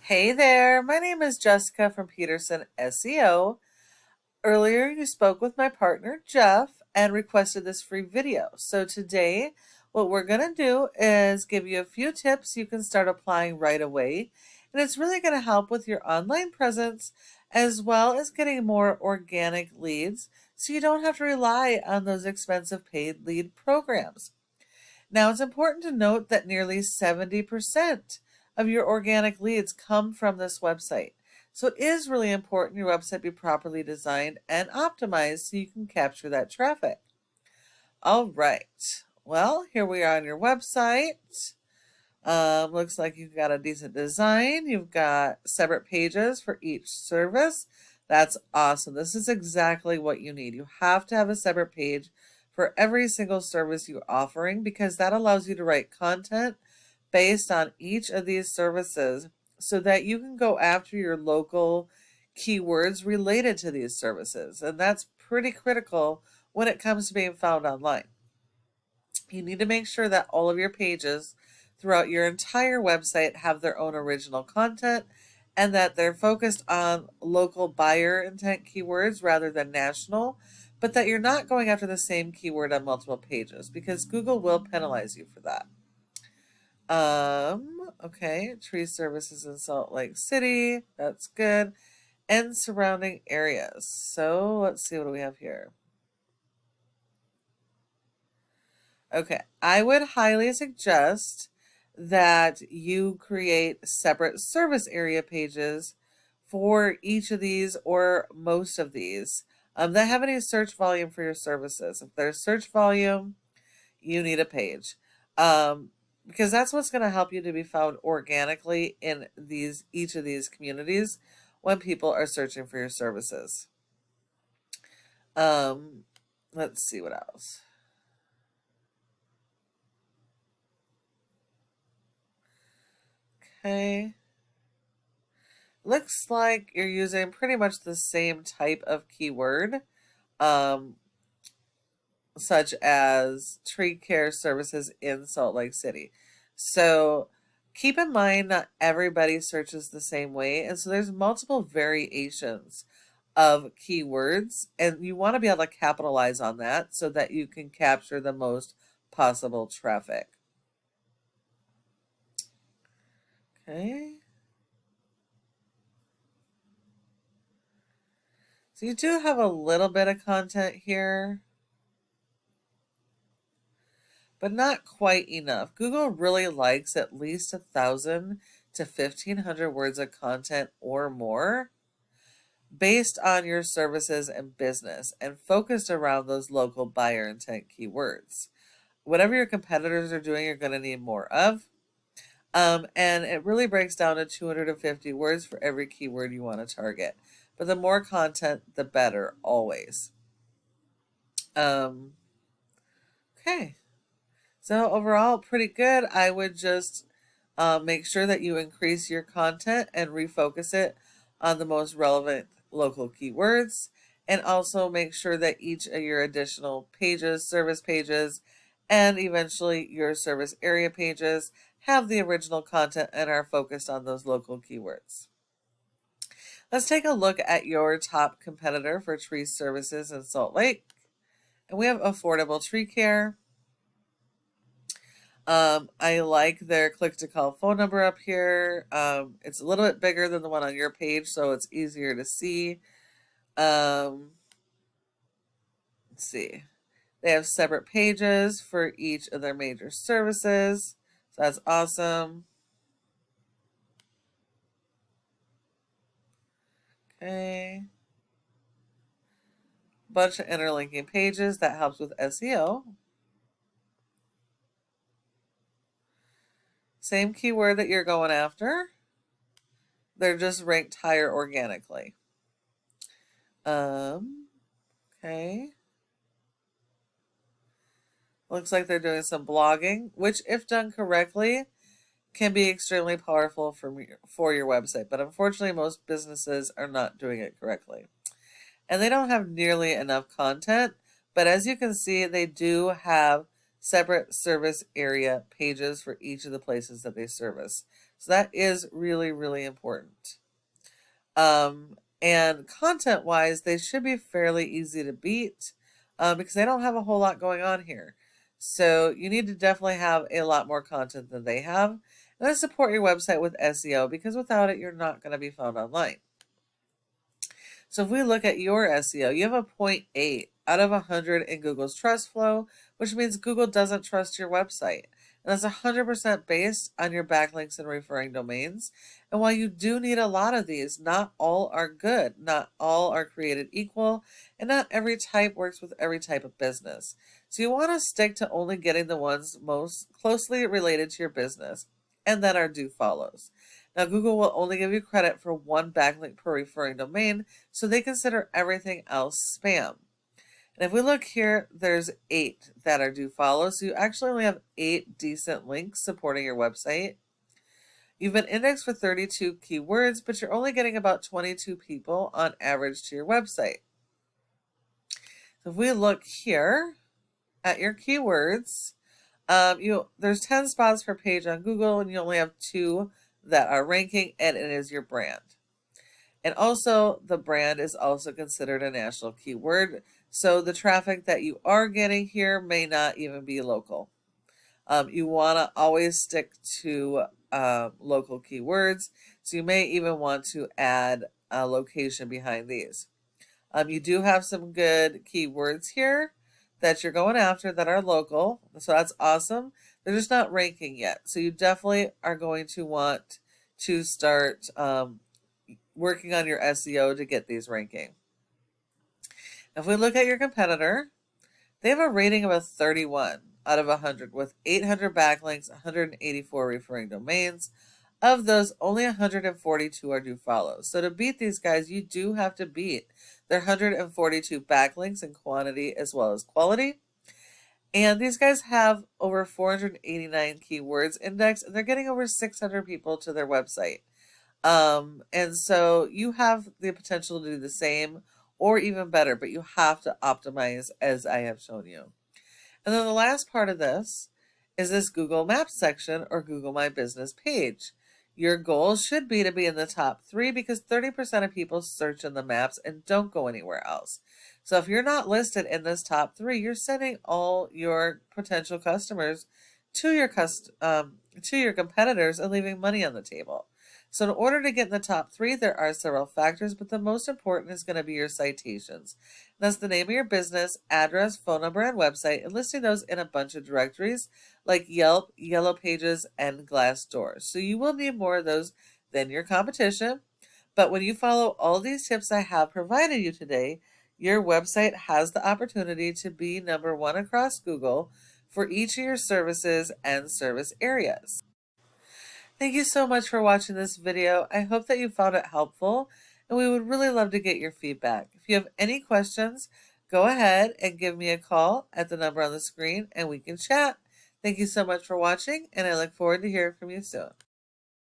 Hey there, my name is Jessica from Peterson SEO. Earlier, you spoke with my partner Jeff and requested this free video. So, today, what we're going to do is give you a few tips you can start applying right away. And it's really going to help with your online presence as well as getting more organic leads so you don't have to rely on those expensive paid lead programs. Now, it's important to note that nearly 70% of your organic leads come from this website. So it is really important your website be properly designed and optimized so you can capture that traffic. All right. Well, here we are on your website. Looks like you've got a decent design. You've got separate pages for each service. That's awesome. This is exactly what you need. You have to have a separate page for every single service you're offering because that allows you to write content based on each of these services so that you can go after your local keywords related to these services. And that's pretty critical when it comes to being found online. You need to make sure that all of your pages throughout your entire website have their own original content and that they're focused on local buyer intent keywords rather than national, but that you're not going after the same keyword on multiple pages because Google will penalize you for that. Okay, tree services in Salt Lake City, that's good, and surrounding areas. So let's see, what do we have here? Okay, I would highly suggest that you create separate service area pages for each of these or most of these that have any search volume for your services. If there's search volume, you need a page because that's what's going to help you to be found organically in each of these communities when people are searching for your services. Let's see what else. Okay. Looks like you're using pretty much the same type of keyword, such as tree care services in Salt Lake City. So keep in mind not everybody searches the same way, and so there's multiple variations of keywords, and you want to be able to capitalize on that so that you can capture the most possible traffic. Okay. So you do have a little bit of content here, but not quite enough. Google really likes at least 1,000 to 1,500 words of content or more based on your services and business and focused around those local buyer intent keywords. Whatever your competitors are doing, you're going to need more of. And it really breaks down to 250 words for every keyword you want to target. But the more content, the better, always. Okay. So overall, pretty good. I would just make sure that you increase your content and refocus it on the most relevant local keywords. And also make sure that each of your additional pages, service pages, and eventually your service area pages have the original content and are focused on those local keywords. Let's take a look at your top competitor for tree services in Salt Lake. And we have Affordable Tree Care. I like their click-to-call phone number up here. It's a little bit bigger than the one on your page, so it's easier to see. Let's see. They have separate pages for each of their major services. So that's awesome. Okay. Bunch of interlinking pages. That helps with SEO. Same keyword that you're going after. They're just ranked higher organically. Okay. Looks like they're doing some blogging, which, if done correctly, can be extremely powerful for your website. But unfortunately, most businesses are not doing it correctly. And they don't have nearly enough content. But as you can see, they do have separate service area pages for each of the places that they service. So that is really, really important. And content wise, they should be fairly easy to beat because they don't have a whole lot going on here. So you need to definitely have a lot more content than they have. And then support your website with SEO because without it, you're not going to be found online. So if we look at your SEO, you have a 0.8 out of 100 in Google's trust flow, which means Google doesn't trust your website. And that's 100% based on your backlinks and referring domains. And while you do need a lot of these, not all are good. Not all are created equal, and not every type works with every type of business. So you want to stick to only getting the ones most closely related to your business and that are do follows. Now, Google will only give you credit for one backlink per referring domain, so they consider everything else spam. And if we look here, there's 8 that are do follow, so you actually only have 8 decent links supporting your website. You've been indexed for 32 keywords, but you're only getting about 22 people on average to your website. So if we look here at your keywords, there's 10 spots per page on Google, and you only have 2 that are ranking, and it is your brand. And also, the brand is also considered a national keyword, so the traffic that you are getting here may not even be local. You want to always stick to local keywords, so you may even want to add a location behind these. You do have some good keywords here that you're going after that are local, so that's awesome. They're just not ranking yet, so you definitely are going to want to start working on your SEO to get these ranking. If we look at your competitor, they have a rating of a 31 out of 100 with 800 backlinks, 184 referring domains. Of those, only 142 are do follow. So to beat these guys, you do have to beat their 142 backlinks in quantity as well as quality. And these guys have over 489 keywords indexed, and they're getting over 600 people to their website. And so you have the potential to do the same or even better, but you have to optimize as I have shown you. And then the last part of this is this Google Maps section or Google My Business page. Your goal should be to be in the top 3 because 30% of people search in the maps and don't go anywhere else. So if you're not listed in this top 3, you're sending all your potential customers to your competitors and leaving money on the table. So in order to get in the top 3, there are several factors, but the most important is going to be your citations. That's the name of your business, address, phone number, and website, and listing those in a bunch of directories like Yelp, Yellow Pages, and Glassdoor. So you will need more of those than your competition. But when you follow all these tips I have provided you today, your website has the opportunity to be number 1 across Google for each of your services and service areas. Thank you so much for watching this video. I hope that you found it helpful, and we would really love to get your feedback. If you have any questions, go ahead and give me a call at the number on the screen and we can chat. Thank you so much for watching, and I look forward to hearing from you soon.